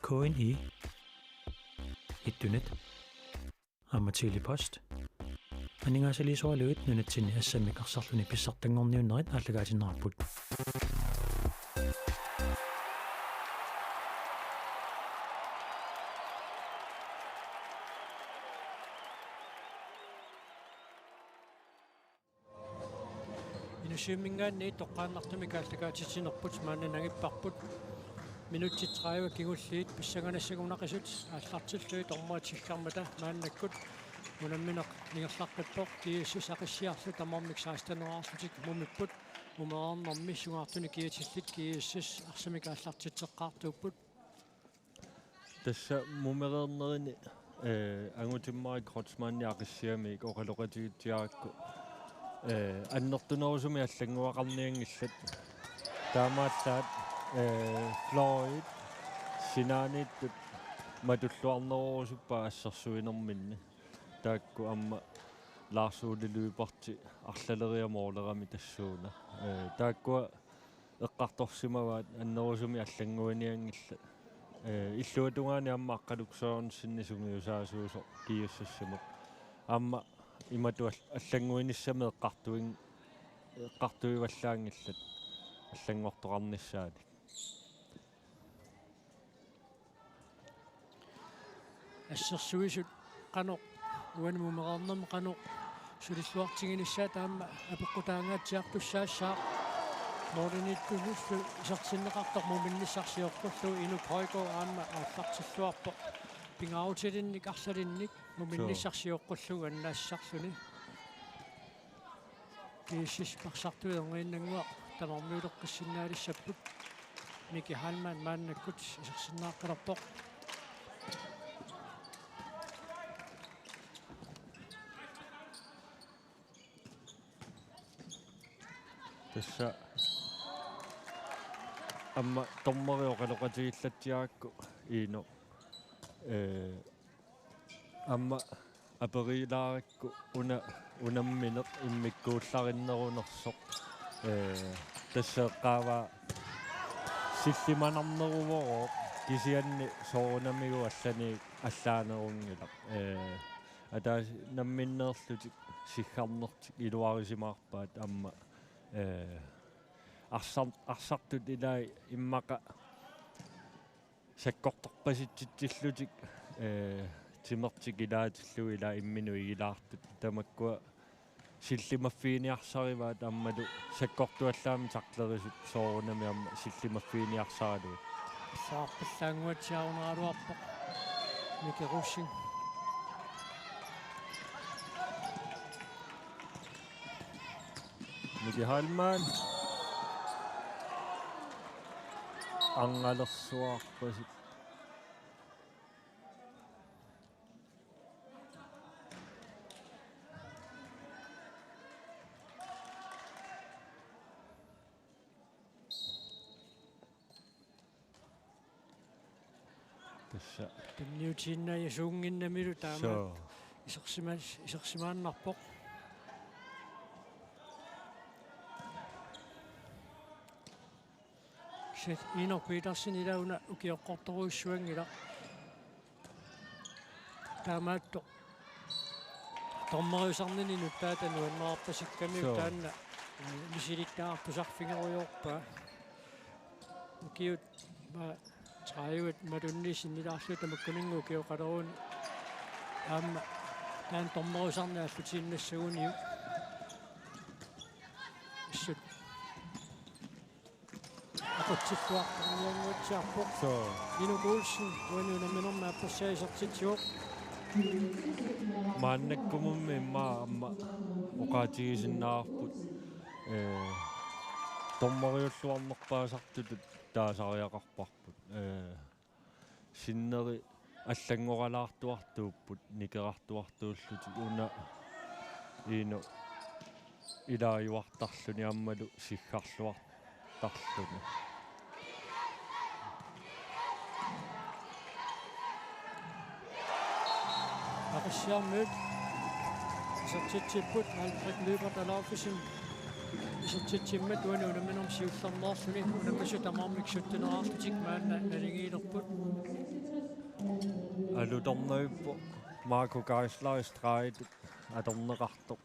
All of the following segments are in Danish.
KNR Ittunet Ammatili post Aningaasaliisualuit nunatsini Assammik arsarluni pissartangorniunnerit aallagaatinnerput Inussuimmingaanni toqqaannartumi kaallagaatitinerput maannanangipparput minutti 30 kingulliit pissanganassagunaqisut aallartilluit ormuatillarmata maannakkut munammineq ningerlarqippoq GSS Aqissiaqlu tamarmik saastaneraarslutik mumipput umeernermi sungaartuni kiatillit GSS Assammik aallartitseqqaartuupput tassa mumereernerini angutimmari krotsmaanni Aqissiamik oqaloqatigitsiarakku annertunerusumi аллангуақарниангиллат таамааллаат Floyd синаниттут матуллуарнерорусуппа ассерсуинерминни таакку амма лаарсуулилуипарти арлалериамоорлерами тассууна тааккуа эққарторсимаваат аннерусуми аллангуаниангилла иллуатунгаани амма аққалуксоорнссинни сунгиусаасуусо киуссассамут амма имату аллангуиниссами эққартуиваллаангиллат аллангортоқарниссаани ассерсуисут қано уанмумеернерми қано сулиллуартигиниссаа таама апеққутаангаатсиартуссаассаа моринитпуллу сартиннеқартор муминниссарсиоққуллу инук хойко аама ааллартиллуарпо пингаутилинник арсалинник муминниссарсиоққуллу аннаассарлуни кисис парсартуингииннангуа тамармиулеққиссиннаалиссаппут мики халман мааннаккут исерсиннааққиларпоқ тасса амма томмариоқалоқатигиллатсиаакку иино амма аперилааракку унамминеқ иммиккууллариннерунерсоқ тассеэққаава силлиманарнерувоо кисианни соорунамигу аллани аллаанерунгилақ атаа намминнеерлутик сиггарнертик илуарисимаарпаат амма арсартут илаа иммақа саккорторпаситсиллутик тимертик илаатиллу илаа иммину игилаартут тамаккуа силлимаффииниарсариваат аммалу саккортуаллаами тарлерисут соорунами амма силлимаффииниарсаралу саарпаллаангуатсиарунералуарпоқ микерусин Miki Halman ангалерсуарпасит тасса тэмниутииннаа суунгиннамилу таама исерсимааннарпоқ шет инок Петерсен илауна укиоққорторуиссуангила таамаатто томмариусарнини нуттаата нуаннаарпасикками таанна мисилиттаарпусарфингеруйорпаа укиут ма траиут матуннисиннилаарлу тамаккунингу укиоқалеруун аама таан томмариусарни аллутииннассагуниу иссут Akkutsittuartarnianguatsiarpoq inukуулsin uanuunamminerma appassaaisartitsuoq мааннаккумумми имма амма оқаатигисиннаарпут томмариуллуарнерпаасартутут таасариақарпарпут синнери аллангоралаартуартууппут никерартуартууллутик уна иино илааюартарлуни аммалу сиггарлуартарлуни Aqissiarmuut isartitsipпут алприк луипарталаарфисим исертитсиммат уануунаминерм сиулларнеарлуни унаммасу тамаармик суттунераарлутик маанна налигиилерпут алутарнуиппу Марко Гайслар страйт аторнеқарто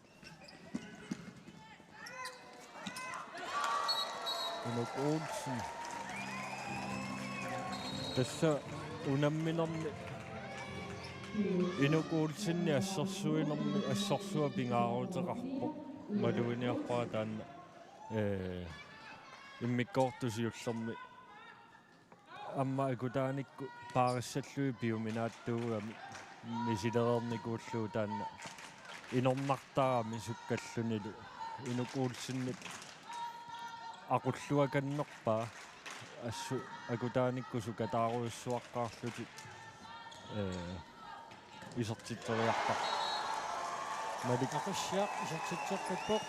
Unuk Olsen тасса унамминерни Unuk Olsen ассерсуинерми ассерсуа пингаарутеқарпо малуиниарпаа таанна иммиккортусиуллерми амма акутааникку паариссаллуи биуминааттуугами мисилерерникууллуу таанна инорнартарами суккаллунилу Unuk Olsenник aqulluakannerpaa assu akutaanikku sukataaruissuaqqaarluti isertitteriartar Malik Aqissiaq isertitserpippoq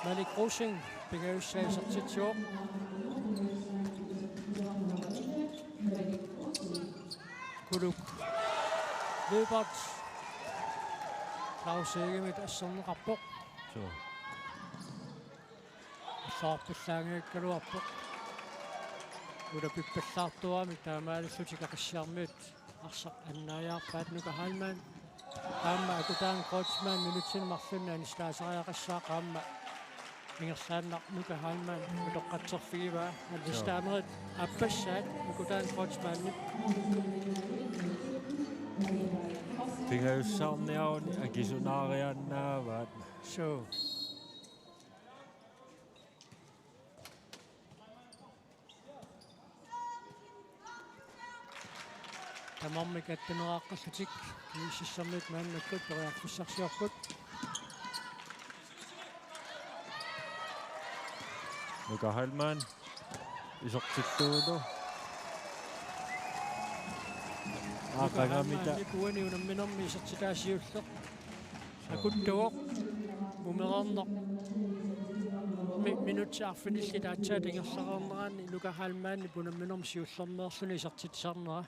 Malik Rosing pingaussaa isertitsuoq kuluk løbert Clausegemit asserneqarpoq so saarpullaangiikkaluarpoq ulapippallaartuami taamaalussutik aqissiarmiut arsaq annaajaarpaat nukahalmaan qaamma akutaan Kreutzmann minutsin marlunna anistaasariaqassaa qaamma ingersaannar nukahalmaan utoqqatserfigiva alistaanerit appassaat akutaan Kreutzmannip pingaussaarniaruni akisunaariannaavaat so Tamammi kattineraqqallutik kiississermiit maannakkut periarfussarsiorput nukahalmaan isertilluulu aaqangamita kuani unamminermi isertitaasiulleq akuttuoq umererneq minutsaarfinilli taatsaat ingersareernerani nukahalmaanni punamminermi siullermeerluni isertitsarnera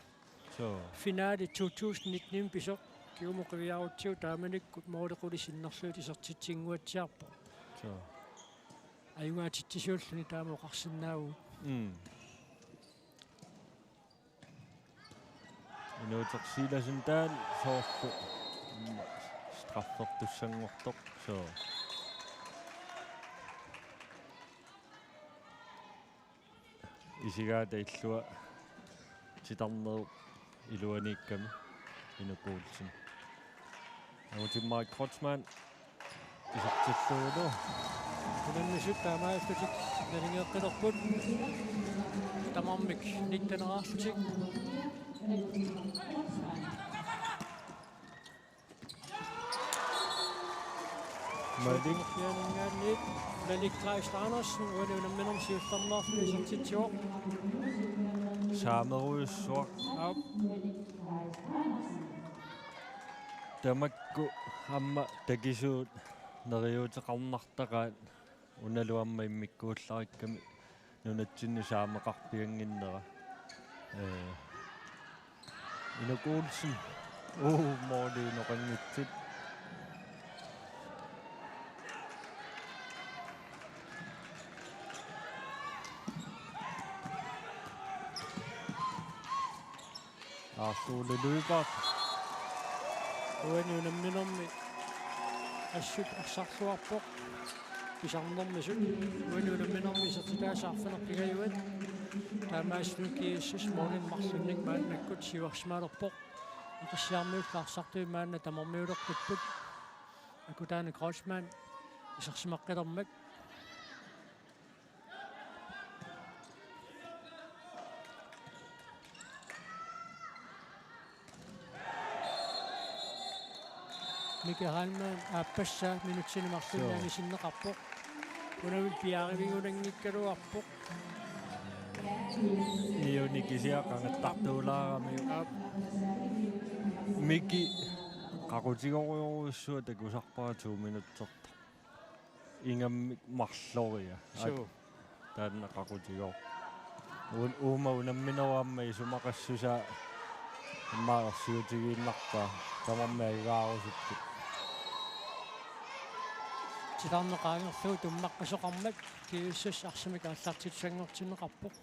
finaali 2019 pisoq kiumuqiviarutsiu taamanikkut mooliqulisinnerluut isertitsinguatsiarpo ayungaatitsisuulluni taamuqarsinnaagu inuutersiilasun taan soorlu straffertussanngortoq so isigaata illua titarneru iluaniikkami Unuk Olsen Mark Kreutzmann isertilluulu unammisut taamaastutik nalingeeqqilerput tamarmik nittaneraarlutik Malik Malik Malik Andersen uani unamminermi siullernerluni isertitsuoq saameruissuaq tamakku amma takisuut neriuteqarnartaqaat unaluamma immikkuullarikkami nunatsinni saameqarpianginnera Unuk Olsen mooli noqanngitsit Arsuule løber uani unamminermi assut arsarluarpoq pisarnermisut uani unamminermi isertitaasaarfinerpigajuat taamaaslun GSS morning marlunnik maannakkut siuarsmaalerpoq iqissiarmiullaarsartui maanna tamarmiulerqutput akutaani Kreutzmann isersimaqqillermak Mikahalman appassa minutsini marlunnaani sinneqarpoq unavil piaarivigunanngikkaluarpoq iunikisiaqangattartuulaarami miki qaqutigoriurussua takusarpara 2 minutserta ingammik marloria taanna qaqutigor uuma unammineruamma isumaqassusa immaarsiutigiinnarpaa tamarmiagaarusutti tilarneqaangerluu tummaqqasoqarmak GSS Assammik aallartitsanngortinneqarpoq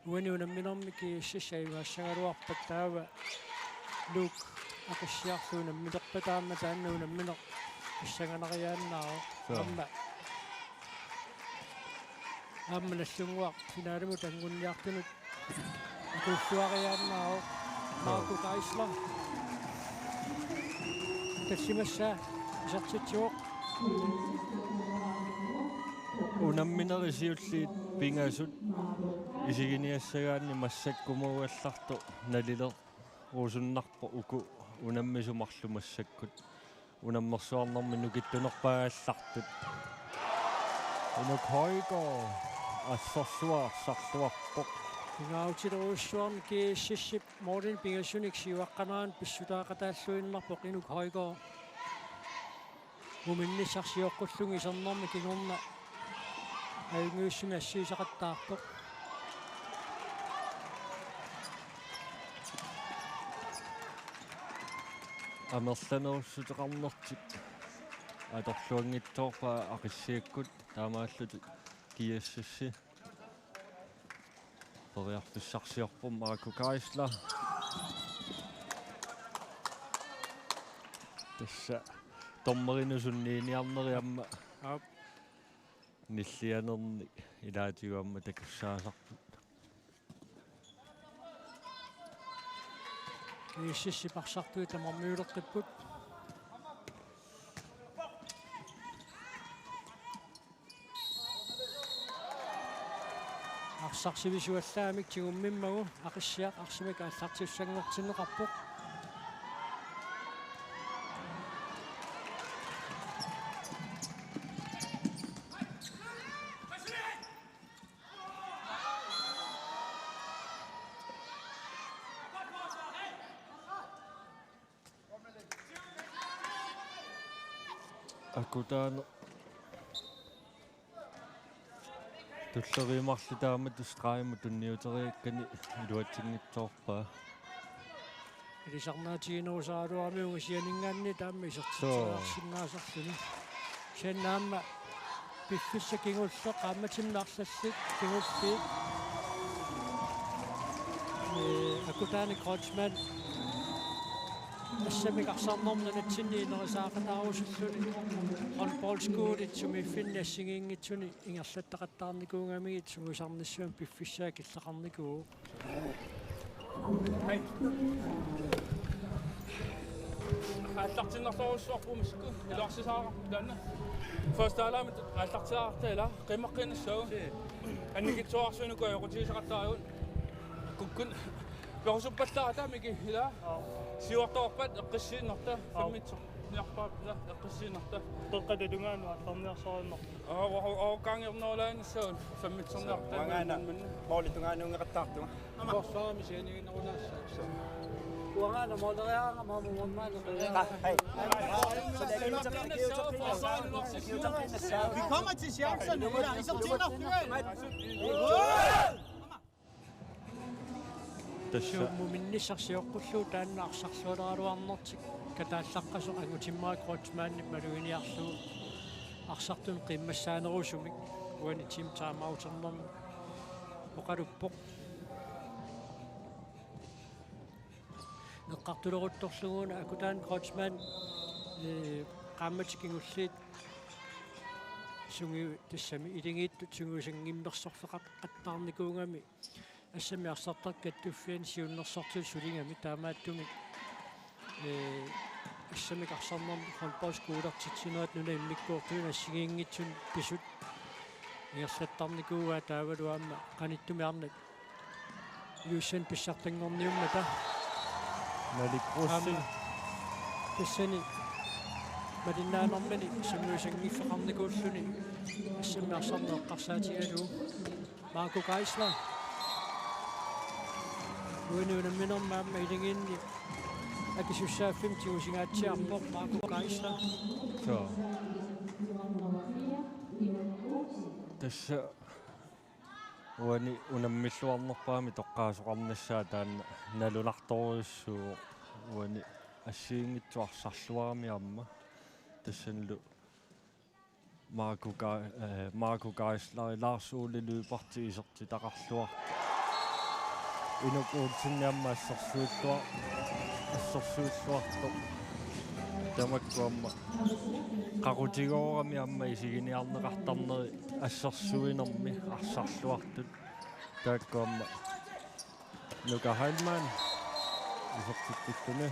uani unamminormi GSS ayuassagaluarpat taava Luke Aqissiaq unammitorpataamma taanna unamminor issанганариааннааро amma nassунguaq finaalimu tangunniartunut ikuussuariaannaaро Marco Kaisla tassimassa isartitsuoq unamminerisiulliit pingasut isiginiassagaanni massakkumauallartu nalile uusunnarpo uku unammisumarlumassakkut unammersuarnermi nukittunerpaagallartut unuk hoigoo assarsuarsarluarpoq ngautileruussuarn GSS Morten pingasunik siuaqqanaan pissutaaqataalluinnarpoq inuk hoigoo muminnissarsiorqullungi isernermi kingorna ayunguussumi assiisaqattaarpoq amerlanerussutеқарнерtik аторлуангитсоорпа Aqissiaqkut таамааллут GSS периарписсарсиорпум Marco Kaisla тасса томмеринусуннииниарнериамма ниллианерни илаатигуамма такуссаасарпут GSS парсартуи тамармиулеққиппут арсарсивисуаллаамик тигуммиммагу Aqissiaq Assammik ааллартиуссангортиннеқарпоқ акутаано туллеримарлутаамат устраимут тунниутериаккани илуатсингитсоорпаа илисарнаатигинерусааруармиуга сианингаанни таамма исертитсаарсиннаасарлуни сианнаамма пиффисса кингуллеқ qaammatsimnaarlallit kingulliit акутаани Крочман Assammik arsarnermna natsinniinerisaaqanaarussulluni handballskuulit sumi finnassigiingitsuni ingerlattaqattaarnikuungamigit sumusarnissuam piffissaa killaqarnikuu hei аллартиннарлорусsuarpuumisku илуарсисаара таанна фостаалаамит аллартиаартаила qimmaqqinnassau анникитсуарсунуку ajorutiisaqattaariun kukkun перусуппаллаа таамики ила сиуарторпат эққиссииннарта фаммитсо ниарпааппила эққиссииннарта тоққатулунгаanu алларниарсоориннар оокаангерноолааниссаун фаммитсорниарта вангаана моолитунгаанунгеқаттаартуга корсаами сианигинерунаассаа вангаана моолериаага маамууммаана хей Vi kommer til chancerne, nu er I som tænder тасса муминниссарсиоққуллуу таанна арсарсуалааруарнертик катааллаққасо ангутиммаа Крочмаанни малуиниарлуу арсартун қиммассаанерусумик уани тим таамаутернерми оқалуппоқ неққартулерутторлугуна акутаан Крочман qaammatикингуллиит сунги тассами илингииттут сунгуусангиммерсорлеқаттаарникуунгами Assammik arsartarkattuффиан сиуннерсортул сулингами таамааттуми Assammik arsarnermi handballskuulertitsinуат нуна иммиккуортуна ассигиингитсун писут ингерлаттарникууа таавалуаама qaниттумиарнат юусэн писсартангорниуммата наликрусси тассани малиннаанермани сумуусангиффеқарникууллуни Assammik arsarneqqarsaatiгалуу Marco Kaisla уинуунамминермаамма илингиинни акисуссааффим тигусингаатсиарпоқ Marco Kaisla so тасса уани унаммиллуарнерпаами тоққаасоқарнассаа таанна налунарторуйуссуу уани ассиингитсуарсарлуарами тассанлу Marco Kaisla Lars Ole Løberti isерти тақарлуар inukkuutsinniamma assarsuulluartoq tamakkuamma qaqutigoorami amma isiginiarneqartarneri assarsuinermi arsarluartut taakkuamma nukahalmaan isortittukkuni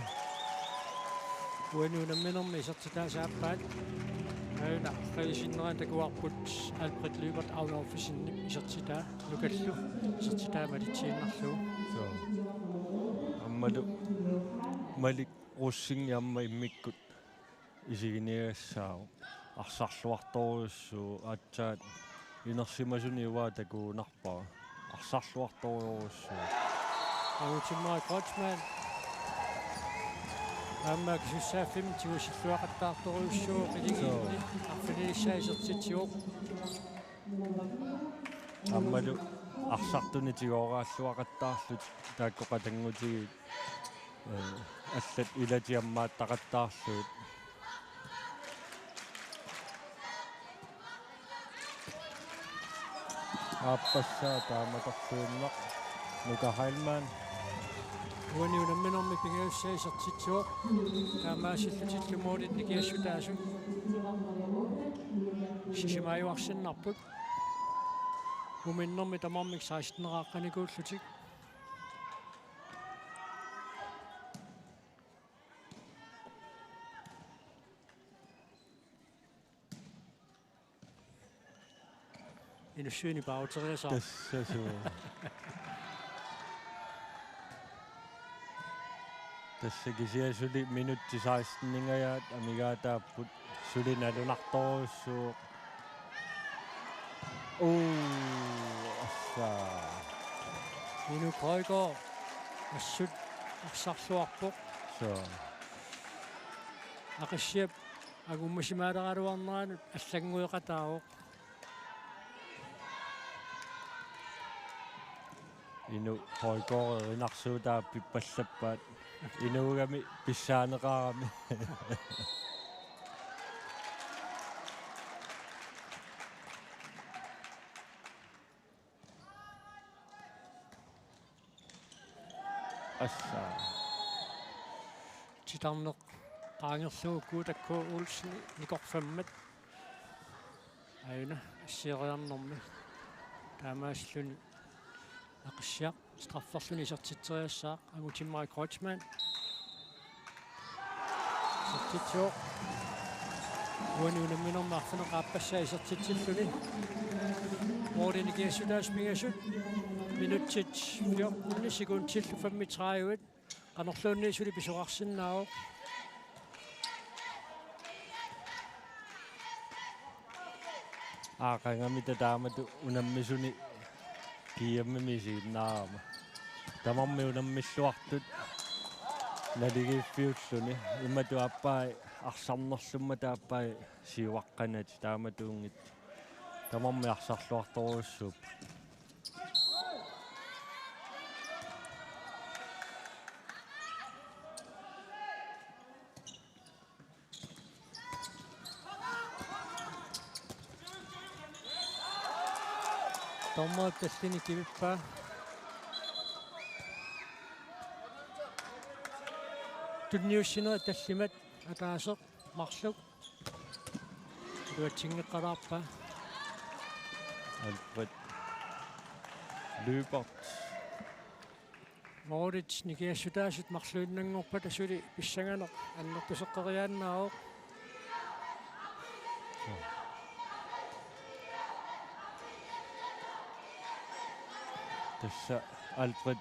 uanuunamminermi isertitaasaappaat aina qaisinneraan takuarput Alfred Lübert aunerfisinni isertitaa nukallu isertitaa malitsiinnarluu so ammalu malik russingiamma immikkut isiginiassaaru arsarluartoriussuu aatsaat inersimasuni uaa takuunarpaa arsarluartoriussuu autimmai Kreutzmann amma Aqissiaq 25 silluaqattaartoriussuu qilingiinni arfinilissaisertitsioq аммалу арсартуни тигоорааллуақаттаарлут тааккоқатангутигит аллат илатиаммааттақаттаарлут аппассаа тааматорлууннақ нукахайлман уаниунамминерми пингиуссаисертитсуоқ таамаасиллутиллумуулит никиассутаасун сисимаюарсиннарпут уминнерми тамармик саастнерааққаникууллутик инуссуини паутериасаа тассасуу тассагисиасули минутти 16-нингаяат амигаатааппут сулиналунарторуссуу асса ину койго ассут арсарлуарпоқ so Aqissiaq агуммасимаалераалуарнераанут аллагнгуеқатаавоқ ину хойгооринарсуутаа пиппаллаппаат инуугами писсаанеқарами асса титарнеқ qaangerluukku takkuu ulsni nikorfammat aina assieriarnermi taamaassuni Aqissiaq strafferluni isertiteriassaaq agutimmai Kreutzmann sertitsuoq uanuunamminermi arfineqaapassaa isertitilluni moorinikiassutaasmigasut minuttit 14 sekundtillu 35 qanerluunniisuli pisuqarsinnaaoq аақангамита таамату унаммисуни киаммимисииннаарама тамарми унаммиллуартут налигиффиуллуни имату аппаа арсарнерлумма тааппаа сиуаққанати тааматуунгит тамарми арсарлуарторуссууп Tommoit testini kivippa. Tunniussino tallimat ataaseq marluk. Tuatsingeqqalaarpa. Alfred Lübert Moritz nikiassutaasut marluinnangorpa tasuli pissanganeq annertuseqqeriaannaaoq. тасса Alfred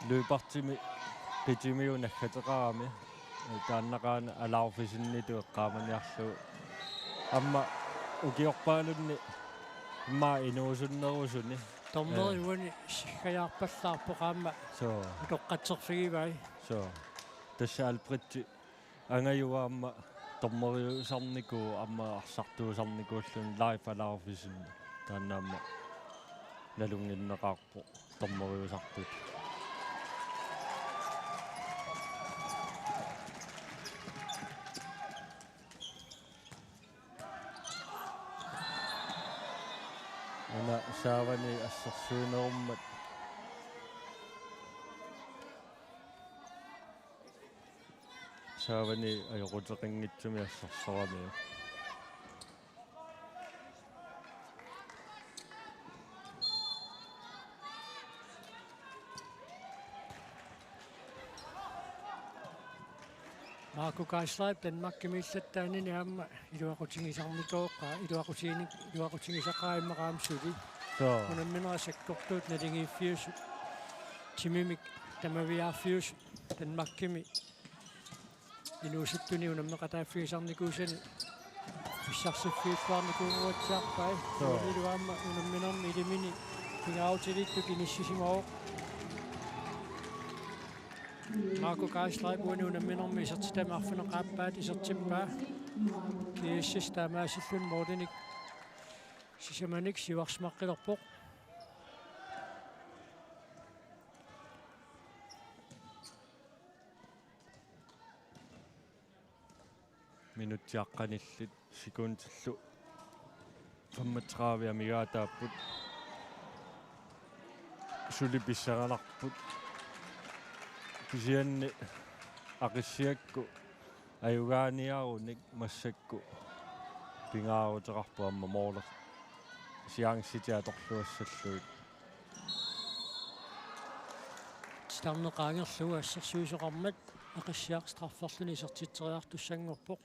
Lübertimi qitimiunaggateqarami тааннaqaana алаарфисинниту эққааманиарлу амма укиорпаалунни имма инуусуннерусуни Tommeriuani sikkajaarpallaarpoqaamma so toqqatserfigivai so тасса Alfred ангаюаамма томмериусарнику амма арсартуусарникууллун лайф алаарфисинни тааннаамма налунгиннеқарпо томмериусартут ана саавани ассерсуинеруммат saavani ajoruteqinngitsumi assarsorami Marco Kalaallit Danmarkimilsattaanini aamma iluaqutigisarnikoqqa iluaqutigisaqaimaqaamsuli unamminerasakkortuut nalingiiffiusu timimik tamaviarfius Danmarkimi inuusittuni unammeqataaffigisarnikuusani pissarsifiuttaarnikuunguatsiarpai iluaamma unamminermi ilimini pingaautilittu kinissisimaoq Marco Kalaallit uani unamminermi isertitamarfineqaappaat isertippaa GSS taamaasillun moordinik sisamanik sivarsmaqqilerpoq minutiaqqanillit sekuntillu 35 amigaataapput sulipissaqalarput kisianni Aqissiaqku ajugaaniarunik massakku pingaaruteqarpu amma moorler siangssitiatorluassalluit starneqaangerlugu assersuisoqarmat Aqissiaq strafferluni isertitseriartussangorpoq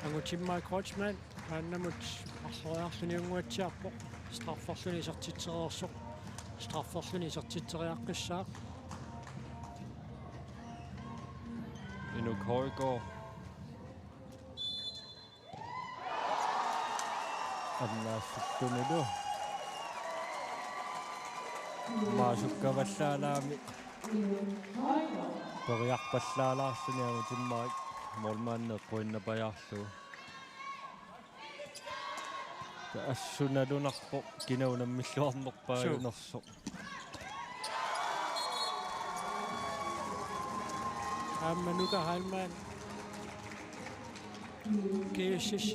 Angutit Kreutzmann annamut arloriarluniunguatsiarpoq strafferluni isertitseriorsoq strafferluni isertitseriaqqissaaq Inuk Højgaard annaassuttunilu maasukkavallaalaami periarpallaalaarsuni amutimmaik molmaanneqquinnapajaarlugu assunalunarpoq kinaunammiluarnerpaajunersoq Ammanuka Halman GSS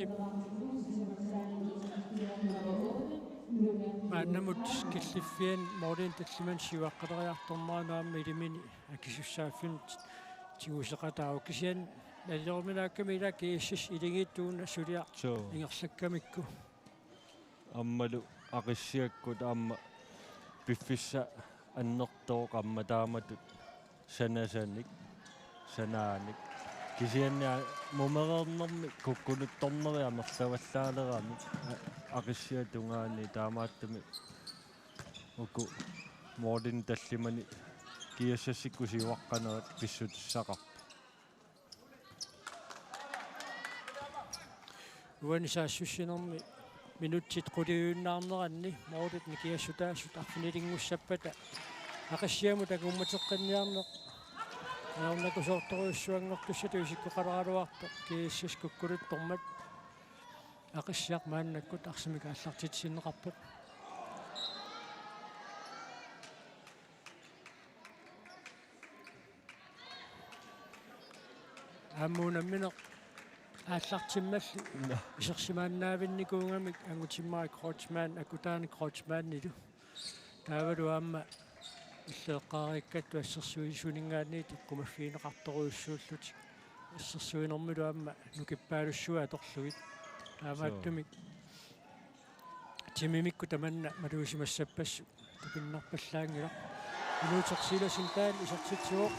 annamut killiffian moordiin talliman sivaqqaleriartormaanaamma ilimini akisussaaffin tiguseqataaru kisian nallerminaakami ila GSS ilingiittuuna suliaq ingerlakkamikku ammalu Aqissiaqqut aamma piffissa annertooq amma taamatut sanasanik sanaanik kisiannia mumerernermi kukkuluttorneri amerlavallaalerami Aqissiatungaani taamaattami uku moordin tallimani GSS-ikku siuaqqanerat pissutissaqarpa uani saassussinermi minutsit quliuunnaarneranni moordit nikiassutaasut arfinilingussapata Aqissiamu takummateqqanniarneq aornakusoortoruussuanngortussatu isikkuqaleraluartoq GSS kukkuluttormat Aqissiaq maannakkut Assammik аллартитсиннеқарпоқ аммунамминеқ ааллартиммалли исерсимааннаавинникуунgamik ангутиммаа Kreutzmann акутаани Kreutzmann-нилу таавалу аама иллеэққариккатту ассерсуисунингаанни тиккумаффиинеқарторуйуссууллутик ассерсуинэрмилу аама нукиппаалуссуа аторлугит таамааттумик тимимикку таманна малуусимассаппассу тупиннарпаллаангила инуутерсиласин таан исертитсуоқ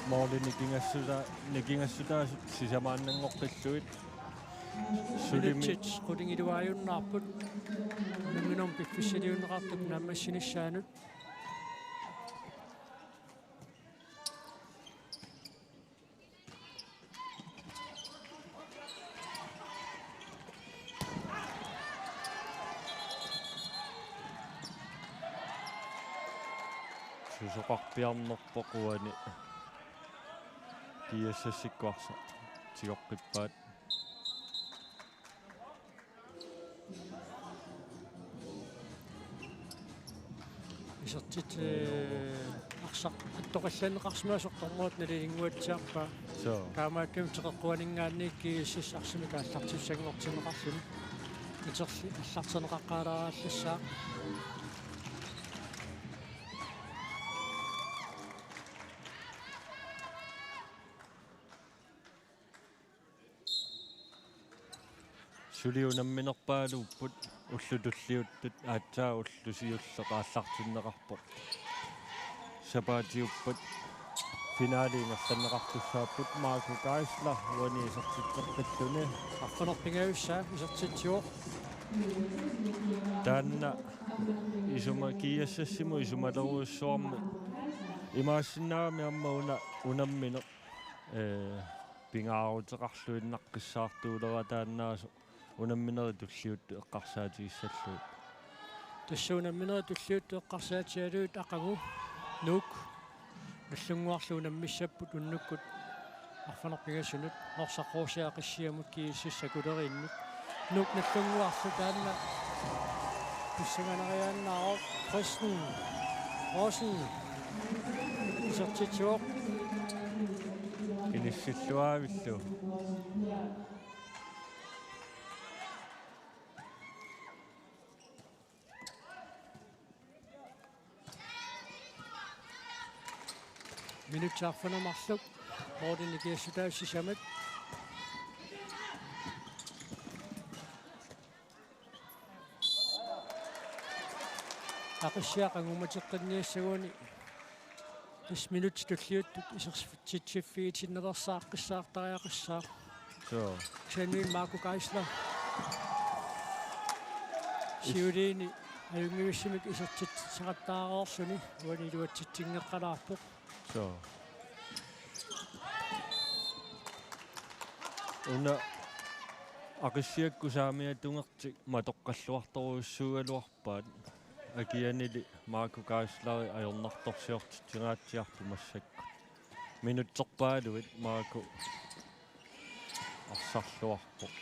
моордин никингассутаа сисамааннангоққиллуит сулимит қулингилуааюннаарпут намминорм пиффиссалиуннеқартук нааммассиниссаанут сусоқарпиарнерпоқуани GSS-иккуарса тиоққиппаат Isartit arsaq attoqallanneqarsmaasuqtormuut nalilinguatsiarpa. So. Kaamaakkim teqeqquaningaanni GSS Assammik аллартиссангортинеқарлуни. Итерли аллартинеқаққаларааллассаа. Suliunamminerpaaluupput ullutulliuttut aatsaa ullusiulleqaallartinneqarpoq sapaatiupput finaaliingerlanneqartussaaput Marco Geisler uaniisertitteqqilluni Arfanerpingaussaa isertitsuoq taanna isuma GSS-simu isumaleruussuarmu imaasinnaami amma unammine pingaaruteqarluinnaqqissaartuulera taannaasu unammineri tulliuttu eqqarsaatigissalluut тассуунамминери туллиутту эққарсаатиалуут ақагу нук наллунгуарлуунаммиссаппут уннуккут арфанерпигассунут норсаққуусиа Aqissiamut кииссакулериннут нук наллунгуарлу таанна писсаганариааннааро Christen Rosen сертитсуоқ инissилluaavillу минутсаарфанамарлук моодинникиассутаассисамат Aqissiaq angumatiqqinniassaguni 5 minut tulliuttut isерситсиффиитиннерсааққиссаартариақиссаа so Ksenil Marco Geisler Siulini ajungivissimik isertit saqattaareorsuni uaniluatsitsingeqqalaarpoq so una Aqissiaqku saamiatungertik matoqqalluartoruussuugaluarpaat akianili Marco Geisler ajornartorsiortittingaatsiarpu massakku minutserpaaluit Marco arsarluarpoq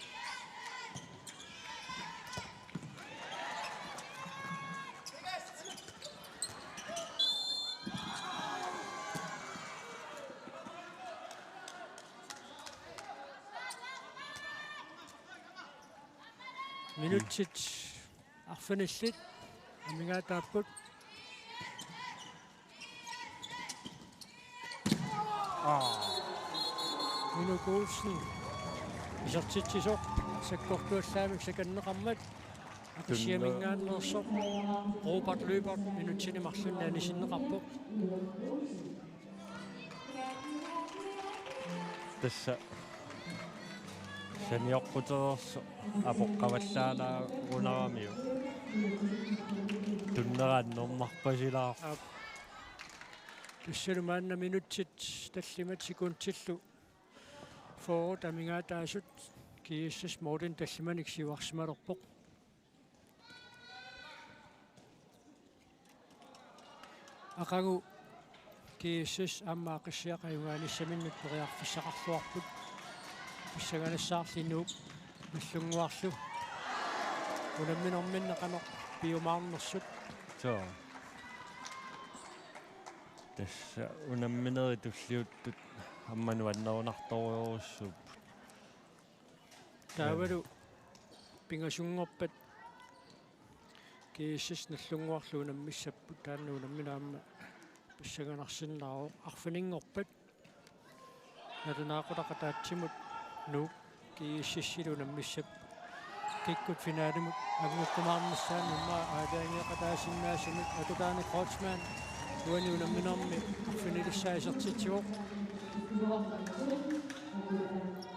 minutsit arfanillit amingaataapput minukuulsin isertitsisoq sakkortuallaamik sakanneqarmat Aqissiamingaannersoq Robert Løbert minutsinimarlunna anisinneqarpoq tassa saniorquterersu apoqqavallaanaa runaramiu tunnerannermarpasilaar tussalumaanna minutsit tallimat sekuntillu forward amingaataasut GSS Morten tallimanik siuarsimalerpoq aqagu GSS amma Aqissiaq ayungaanissaminnut periarfissaqarluarput писсаганассаарлинууп наллунгуарлу унамминэрминнеқано биумаарнерсут so tassa unammineri tulliuttut аммануаннерунарториорусsuup таавалу пингасунгорпат GSS наллунгуарлу унаммиссаппут таанна унамминаамма писсаганарсиннааро арфанингорпат налунаақутақатаатсимут nu GSS-silunamissap kikkut finaalimut agngukkumaarnissaanni umma aadaangiaqataasinnaasumik atutaani Kreutzmann uani unamminermi arfinilissaasertitsiuq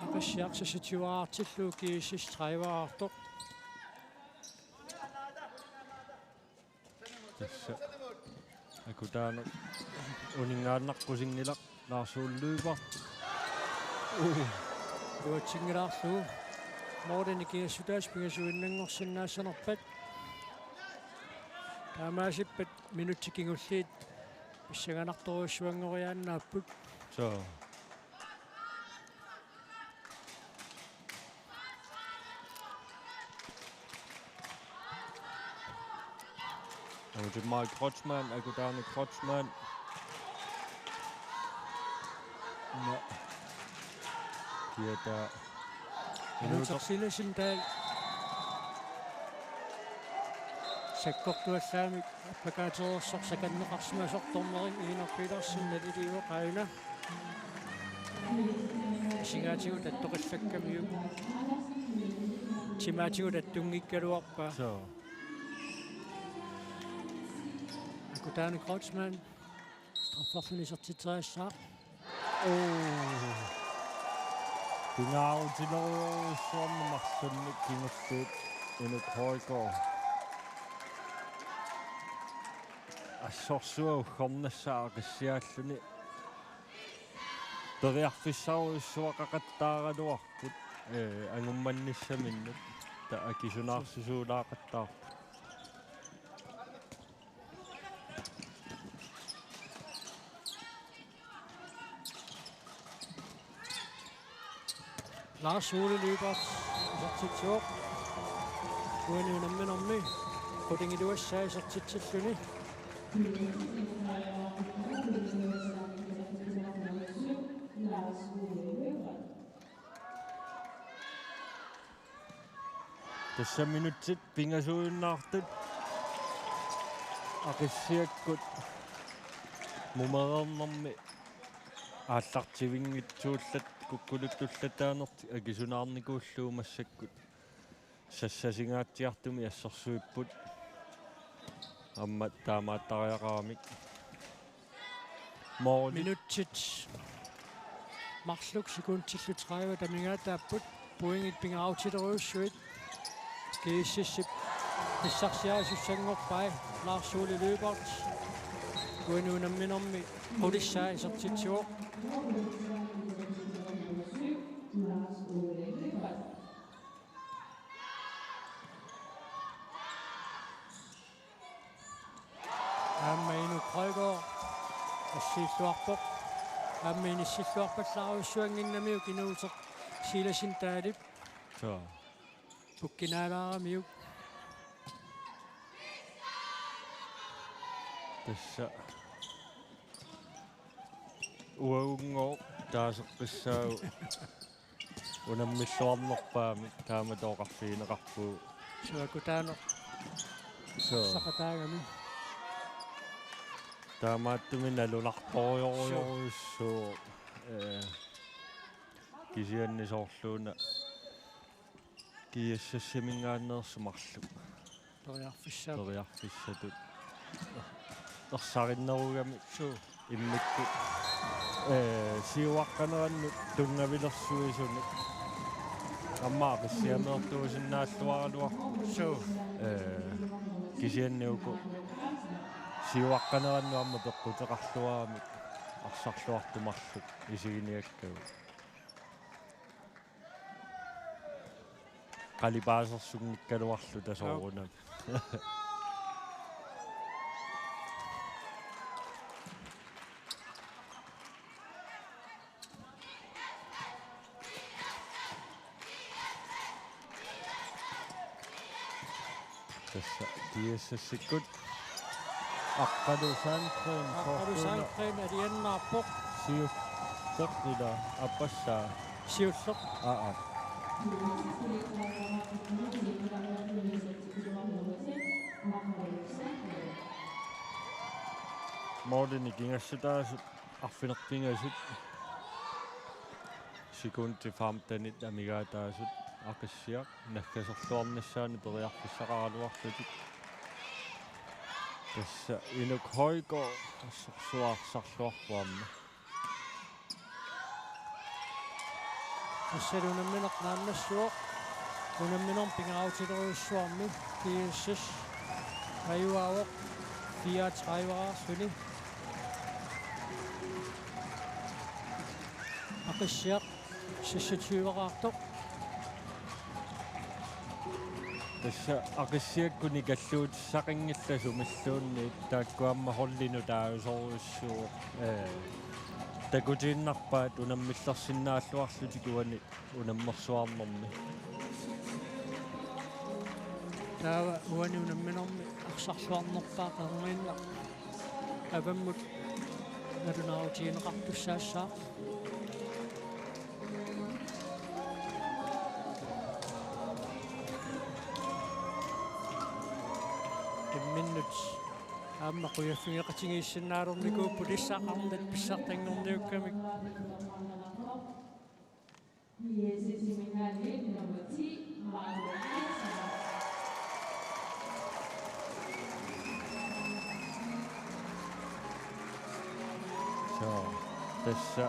Aqissiaq sasutiuaartillu GSS træivaartoq tassa akutaana uningaannarqusinnilaq laarsuulluipa Luatsingiraarlu Morten pingasuinnangorsinnaasanerpat taamaasippat minutsikingulliit pissaganartoruussuangoriaannaapput so det er meget Krotsman, Akudane Krotsman. Ja. Det er der. Nu tager Sillasen dag. Sekkortu Assammik appakaatoorsorp sakanneqarsmasortormering iinerpilersin naliliuqaina. Singaatigu tattoqissakkamiu. Timaatigu tattungikkaluarpa. Så. Akudane Krotsman. Straffarfinisertitræssaaq. Pingav til noget sommermarsen kingerstøt en højgård. Assorsuo khornassaa qissiaalluni periarfissau suaqaqattaaraluarput angummannissaminnu ta akisunaarsusuulaaqattaarput Lars Ole løber til tjok. Uanset om man med. På den i det USA så til Sønne. tässä minuutit pingasuunnaartut Aqissiaqqut mumerernermi aallartivingitsuullat kukkuluttullataanert akisunaarnikuulluumassakkut sassasigaatiartumi assorsuipput amma taamaattariaqaramik Minuutit. Marsluk sekundtillu 30 tamingaataapput poingit pingaavtiterøussuit. GSS pissarsiaasussangorpai Lars Ole løbert. Uanuunamminermi qulissaaisartitsuoq. Ammainu Krøgaard assiilluarpoq. Ammaini silluarpallaarussuanginnamiu kinuuteq Sillasin taalip. så Pukkinaalaaramiu. tässä uaungo taaseqqissaau unammissuarnerpaami taamatooqarfiineqarpuu Suakutaano så saqataagami. taamaattumin alunartorioriorissuo kisiannisoorluuna GSS-mingaanneersumarlu toriarfissatut ersarinnarugami immikku siuaqqanerannut tungavilersuisuni аммааqissiameertuusinnaalluaraluar kisianniuku siuaqqanerannuamma peqqutеқарлуарамик арсарлуартумарлук исигиниаккагу qalipaasersunnikkaluarlu tasoorunam tässä GSS-ikkut aqqalusaanqeen Aqqalusaanqeen aliannaarpoq siusseqnila appassaa siulleq aa Morten kingassutaasut arfinerpingasut sekunti famtanit amigaataasut Aqissiaq nakkaserluarnissaani periarfissaqaraluarlutik tässä inuk hoiko assorsuarsarluarpuamma tassalunammineq naannassuoq unamminerm pingaavtiterussuarmi GSS ajuaavoq 34 Aqissiaq 26 tässä Aqissiaqquni kalluutissaqingillasu taakkuamma hollinu taausorussuu takutiinnarpaat unammillersinnaalluarlutikuani unammersuarnermi taava uaniunamminermi aqsarluarnerpaa qerniinna avammut nalunaarutiineqartussaassaa imminnut aamma quyaffingеqatigiissinнaalерникууппу лиссаақарнат писсартангорниуккамик GSS seminariet number 10, So, tässä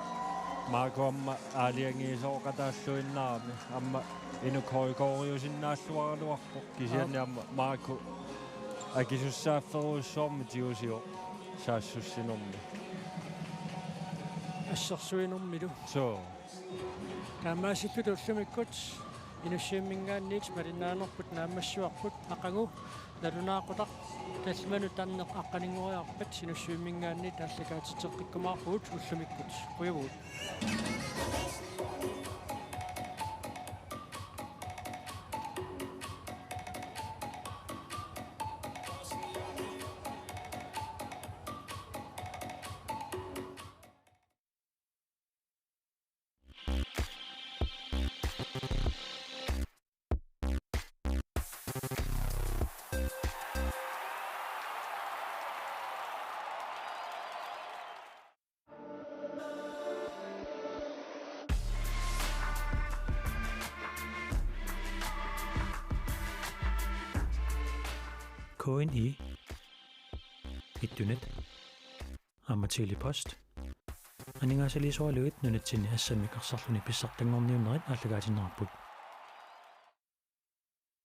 maakoamma aaliangiisoqataalluinnaarmi amma inukorikoriusinnaassuaruarpoq kisianniamma maaku akisussaaferuussoormi tiusio saassussinormi ассерсуинэрмилу so таамааситту уллумиккут инуссииммингаанниит малиннаанерпут наамассуарпут ақагу налунаақутақ талману таннеқ аққанингориарпат инуссииммингаанни тааллакаатитеққиккумаарпут уллумиккут қуявут KNR ittunet ammatili post aningaasaliisualuit nunatsinni Assammik arsarluni pissartangorniunnerit aallagaatinerput